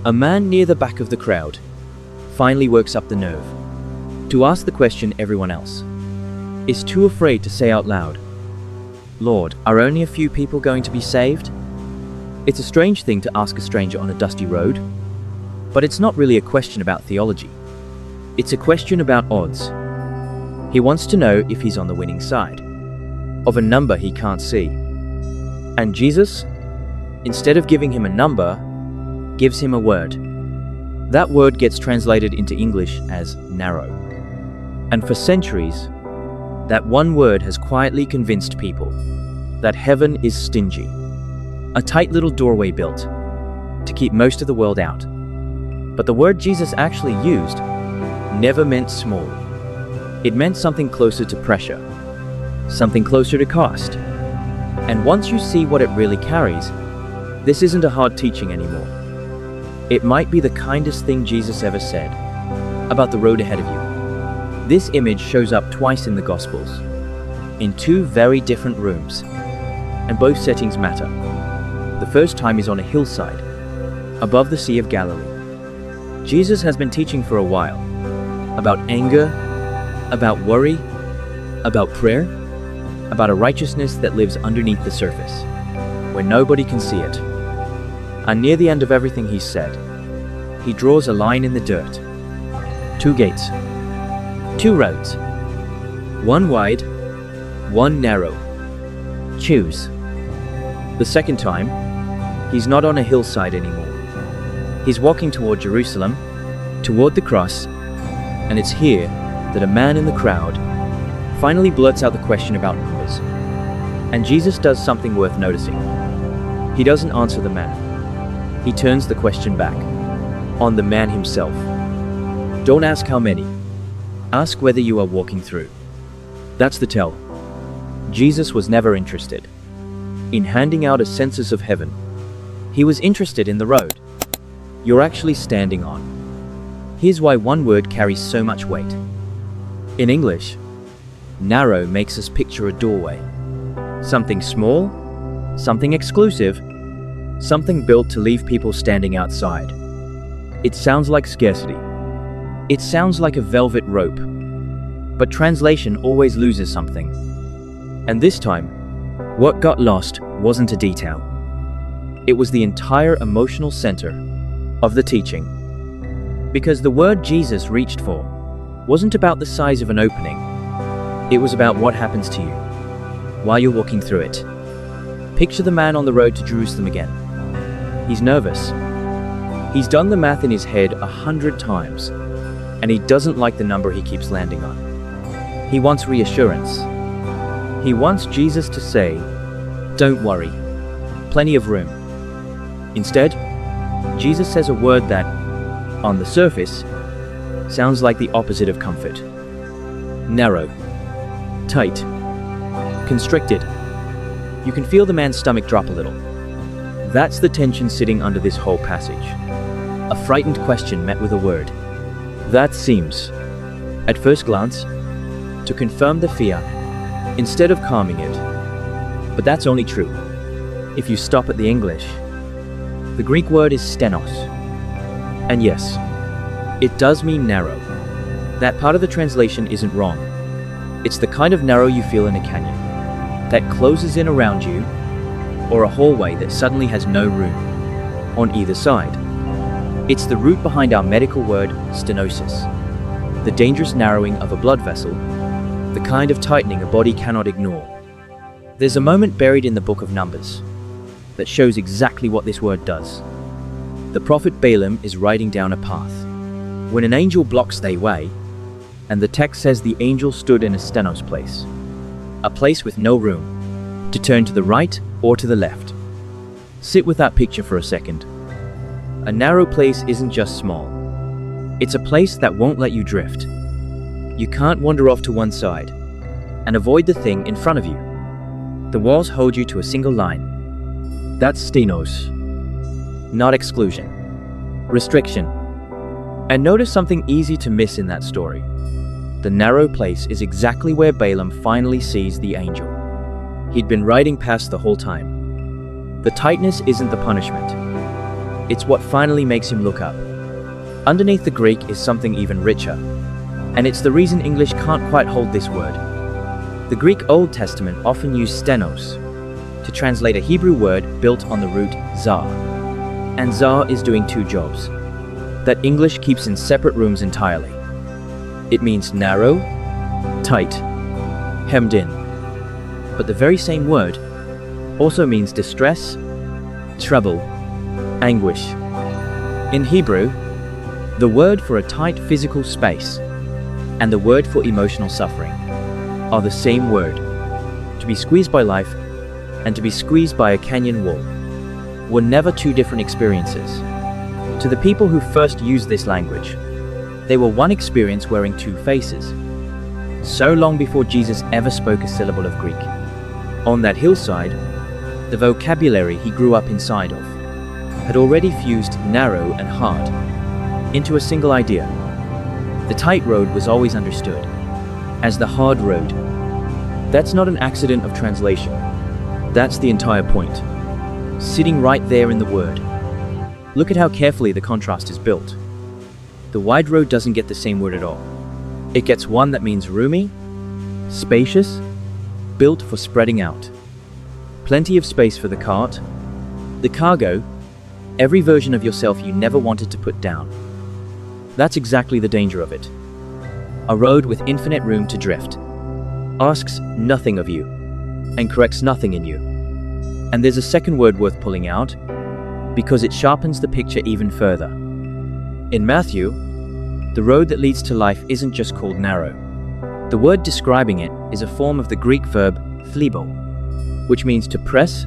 A man near the back of the crowd finally works up the nerve to ask the question everyone else is too afraid to say out loud. Lord, are only a few people going to be saved? It's a strange thing to ask a stranger on a dusty road, but it's not really a question about theology. It's a question about odds. He wants to know if he's on the winning side of a number he can't see. And Jesus, instead of giving him a number, gives him a word. That word gets translated into English as narrow. And for centuries, that one word has quietly convinced people that heaven is stingy. A tight little doorway built to keep most of the world out. But the word Jesus actually used never meant small. It meant something closer to pressure, something closer to cost. And once you see what it really carries, this isn't a hard teaching anymore. It might be the kindest thing Jesus ever said about the road ahead of you. This image shows up twice in the Gospels, in two very different rooms, and both settings matter. The first time is on a hillside, above the Sea of Galilee. Jesus has been teaching for a while, about anger, about worry, about prayer, about a righteousness that lives underneath the surface, where nobody can see it. And near the end of everything he's said, he draws a line in the dirt. Two gates. Two roads. One wide, one narrow. Choose. The second time, he's not on a hillside anymore. He's walking toward Jerusalem, toward the cross, and it's here that a man in the crowd finally blurts out the question about numbers. And Jesus does something worth noticing. He doesn't answer the man. He turns the question back on the man himself. Don't ask how many. Ask whether you are walking through. That's the tell. Jesus was never interested in handing out a census of heaven. He was interested in the road you're actually standing on. Here's why one word carries so much weight. In English, narrow makes us picture a doorway. Something small, something exclusive, something built to leave people standing outside. It sounds like scarcity. It sounds like a velvet rope. But translation always loses something. And this time, what got lost wasn't a detail. It was the entire emotional center of the teaching. Because the word Jesus reached for wasn't about the size of an opening. It was about what happens to you while you're walking through it. Picture the man on the road to Jerusalem again. He's nervous. He's done the math in his head 100 times, and he doesn't like the number he keeps landing on. He wants reassurance. He wants Jesus to say, "Don't worry, plenty of room." Instead, Jesus says a word that, on the surface, sounds like the opposite of comfort. Narrow, tight, constricted. You can feel the man's stomach drop a little. That's the tension sitting under this whole passage. A frightened question met with a word. That seems, at first glance, to confirm the fear instead of calming it. But that's only true if you stop at the English. The Greek word is stenos. And yes, it does mean narrow. That part of the translation isn't wrong. It's the kind of narrow you feel in a canyon that closes in around you, or a hallway that suddenly has no room on either side. It's the root behind our medical word stenosis, the dangerous narrowing of a blood vessel, the kind of tightening a body cannot ignore. There's a moment buried in the book of Numbers that shows exactly what this word does. The prophet Balaam is riding down a path when an angel blocks their way, and the text says the angel stood in a stenos place, a place with no room to turn to the right or to the left. Sit with that picture for a second. A narrow place isn't just small. It's a place that won't let you drift. You can't wander off to one side and avoid the thing in front of you. The walls hold you to a single line. That's stenos, not exclusion, restriction. And notice something easy to miss in that story. The narrow place is exactly where Balaam finally sees the angel he'd been riding past the whole time. The tightness isn't the punishment. It's what finally makes him look up. Underneath the Greek is something even richer, and it's the reason English can't quite hold this word. The Greek Old Testament often used stenos to translate a Hebrew word built on the root zar, and zar is doing two jobs that English keeps in separate rooms entirely. It means narrow, tight, hemmed in. But the very same word also means distress, trouble, anguish. In Hebrew, the word for a tight physical space and the word for emotional suffering are the same word. To be squeezed by life and to be squeezed by a canyon wall were never two different experiences. To the people who first used this language, they were one experience wearing two faces. So long before Jesus ever spoke a syllable of Greek. On that hillside, the vocabulary he grew up inside of had already fused narrow and hard into a single idea. The tight road was always understood as the hard road. That's not an accident of translation. That's the entire point. Sitting right there in the word. Look at how carefully the contrast is built. The wide road doesn't get the same word at all. It gets one that means roomy, spacious, built for spreading out. Plenty of space for the cart, the cargo, every version of yourself you never wanted to put down. That's exactly the danger of it. A road with infinite room to drift, asks nothing of you, and corrects nothing in you. And there's a second word worth pulling out, because it sharpens the picture even further. In Matthew, the road that leads to life isn't just called narrow. The word describing it is a form of the Greek verb thlibō, which means to press,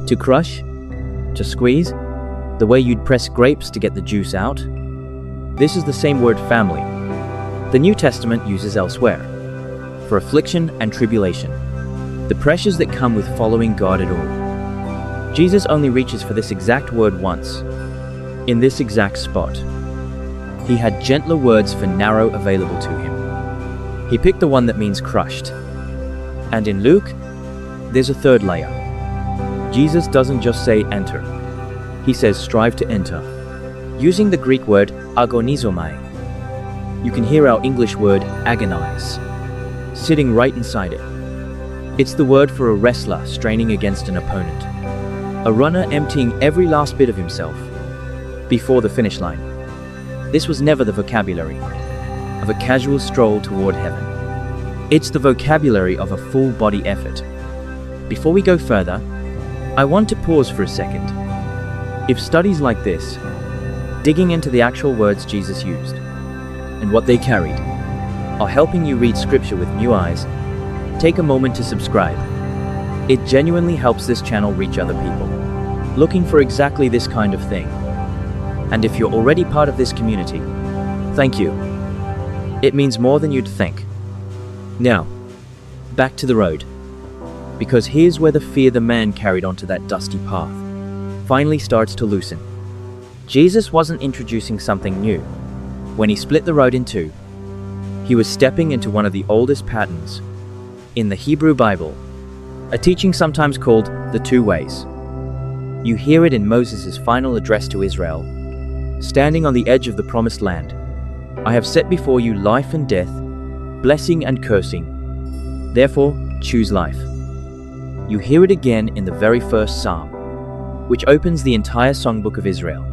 to crush, to squeeze, the way you'd press grapes to get the juice out. This is the same word family the New Testament uses elsewhere, for affliction and tribulation, the pressures that come with following God at all. Jesus only reaches for this exact word once, in this exact spot. He had gentler words for narrow available to him. He picked the one that means crushed. And in Luke, there's a third layer. Jesus doesn't just say enter. He says strive to enter, using the Greek word agōnizomai. You can hear our English word agonize, sitting right inside it. It's the word for a wrestler straining against an opponent, a runner emptying every last bit of himself before the finish line. This was never the vocabulary of a casual stroll toward heaven. It's the vocabulary of a full body effort. Before we go further, I want to pause for a second. If studies like this, digging into the actual words Jesus used and what they carried, are helping you read scripture with new eyes, take a moment to subscribe. It genuinely helps this channel reach other people looking for exactly this kind of thing. And if you're already part of this community, thank you. It means more than you'd think. Now, back to the road. Because here's where the fear the man carried onto that dusty path finally starts to loosen. Jesus wasn't introducing something new. When he split the road in two, he was stepping into one of the oldest patterns in the Hebrew Bible, a teaching sometimes called the two ways. You hear it in Moses' final address to Israel, standing on the edge of the promised land. I have set before you life and death, blessing and cursing. Therefore, choose life. You hear it again in the very first psalm, which opens the entire songbook of Israel,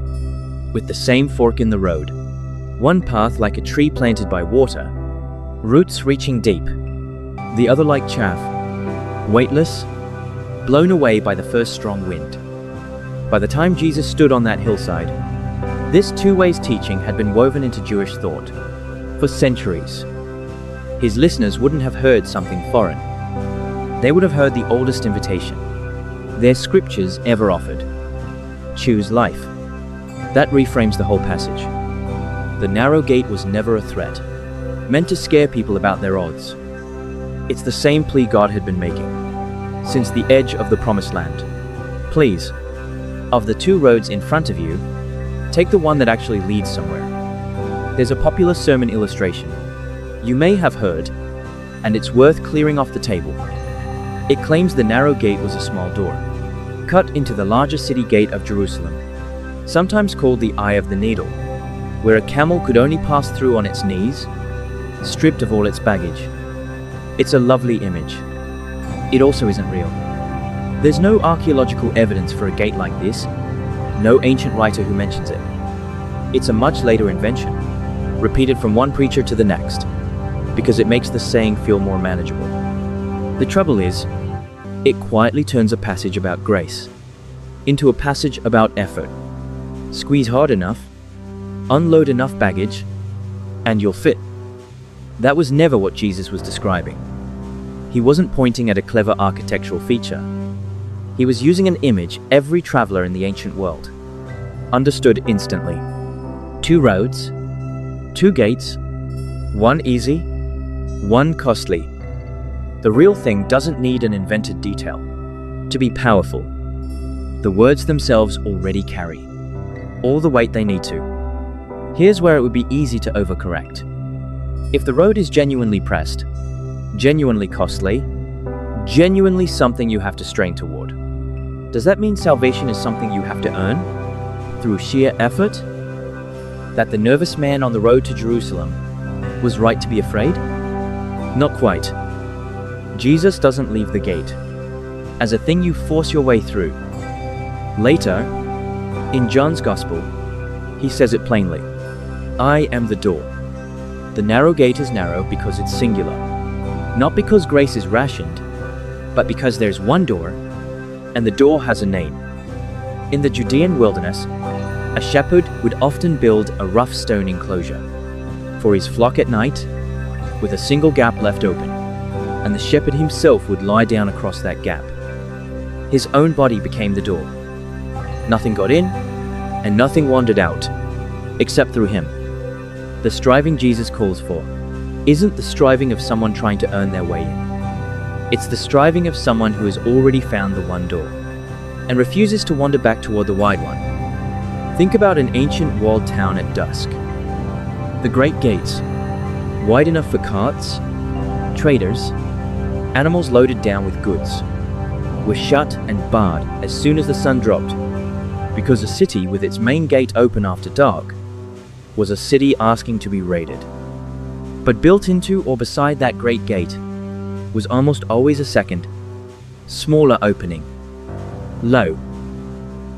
with the same fork in the road. One path like a tree planted by water, roots reaching deep. The other like chaff, weightless, blown away by the first strong wind. By the time Jesus stood on that hillside, this two-ways teaching had been woven into Jewish thought for centuries. His listeners wouldn't have heard something foreign. They would have heard the oldest invitation their scriptures ever offered. Choose life. That reframes the whole passage. The narrow gate was never a threat, meant to scare people about their odds. It's the same plea God had been making since the edge of the promised land. Please, of the two roads in front of you, take the one that actually leads somewhere. There's a popular sermon illustration you may have heard, and it's worth clearing off the table. It claims the narrow gate was a small door, cut into the larger city gate of Jerusalem, sometimes called the eye of the needle, where a camel could only pass through on its knees, stripped of all its baggage. It's a lovely image. It also isn't real. There's no archaeological evidence for a gate like this, no ancient writer who mentions it. It's a much later invention, repeated from one preacher to the next, because it makes the saying feel more manageable. The trouble is, it quietly turns a passage about grace into a passage about effort. Squeeze hard enough, unload enough baggage, and you'll fit. That was never what Jesus was describing. He wasn't pointing at a clever architectural feature. He was using an image every traveler in the ancient world understood instantly. 2 roads, 2 gates, one easy, one costly. The real thing doesn't need an invented detail to be powerful. The words themselves already carry all the weight they need to. Here's where it would be easy to overcorrect. If the road is genuinely pressed, genuinely costly, genuinely something you have to strain toward, does that mean salvation is something you have to earn through sheer effort? That the nervous man on the road to Jerusalem was right to be afraid? Not quite. Jesus doesn't leave the gate as a thing you force your way through. Later, in John's Gospel, he says it plainly. I am the door. The narrow gate is narrow because it's singular. Not because grace is rationed, but because there's one door, and the door has a name. In the Judean wilderness, a shepherd would often build a rough stone enclosure for his flock at night, with a single gap left open, and the shepherd himself would lie down across that gap. His own body became the door. Nothing got in, and nothing wandered out, except through him. The striving Jesus calls for isn't the striving of someone trying to earn their way in. It's the striving of someone who has already found the one door, and refuses to wander back toward the wide one. Think about an ancient walled town at dusk. The great gates, wide enough for carts, traders, animals loaded down with goods, were shut and barred as soon as the sun dropped, because a city with its main gate open after dark was a city asking to be raided. But built into or beside that great gate was almost always a second, smaller opening, low,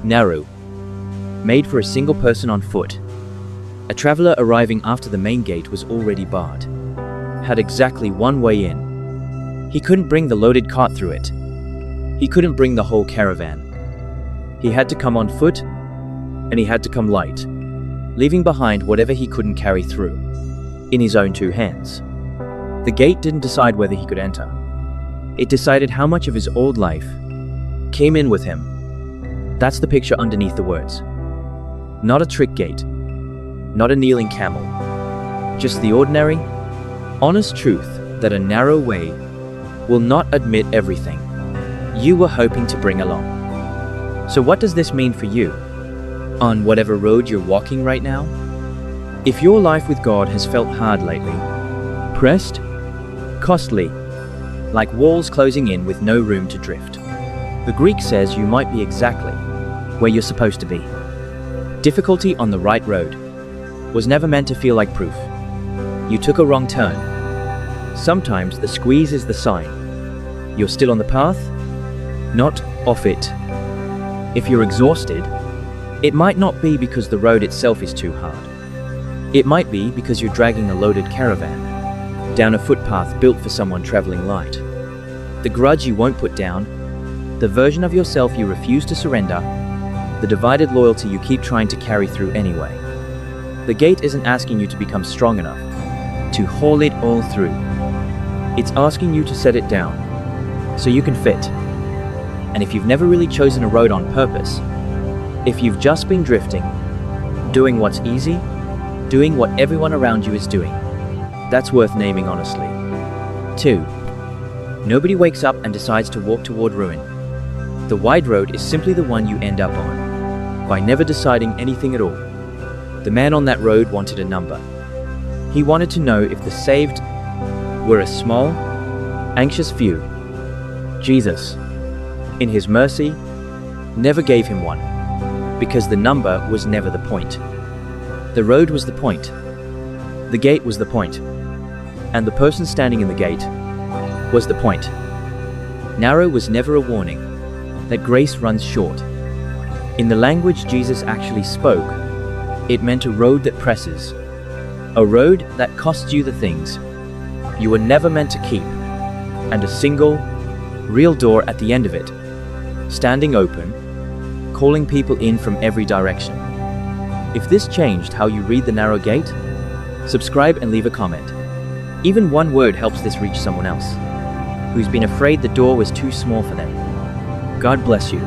narrow, made for a single person on foot. A traveler arriving after the main gate was already barred, had exactly one way in. He couldn't bring the loaded cart through it. He couldn't bring the whole caravan. He had to come on foot, and he had to come light, leaving behind whatever he couldn't carry through, in his own 2 hands. The gate didn't decide whether he could enter. It decided how much of his old life came in with him. That's the picture underneath the words. Not a trick gate, not a kneeling camel, just the ordinary, honest truth that a narrow way will not admit everything you were hoping to bring along. So what does this mean for you, on whatever road you're walking right now? If your life with God has felt hard lately, pressed, costly, like walls closing in with no room to drift, the Greek says you might be exactly where you're supposed to be. Difficulty on the right road was never meant to feel like proof. You took a wrong turn. Sometimes the squeeze is the sign you're still on the path, not off it. If you're exhausted, it might not be because the road itself is too hard. It might be because you're dragging a loaded caravan down a footpath built for someone traveling light. The grudge you won't put down, the version of yourself you refuse to surrender, the divided loyalty you keep trying to carry through anyway. The gate isn't asking you to become strong enough to haul it all through. It's asking you to set it down so you can fit. And if you've never really chosen a road on purpose, if you've just been drifting, doing what's easy, doing what everyone around you is doing, that's worth naming honestly. 2. Nobody wakes up and decides to walk toward ruin. The wide road is simply the one you end up on, by never deciding anything at all. The man on that road wanted a number. He wanted to know if the saved were a small, anxious few. Jesus, in his mercy, never gave him one, because the number was never the point. The road was the point. The gate was the point. And the person standing in the gate was the point. Narrow was never a warning that grace runs short. In the language Jesus actually spoke, it meant a road that presses, a road that costs you the things you were never meant to keep, and a single, real door at the end of it, standing open, calling people in from every direction. If this changed how you read the narrow gate, subscribe and leave a comment. Even one word helps this reach someone else who's been afraid the door was too small for them. God bless you.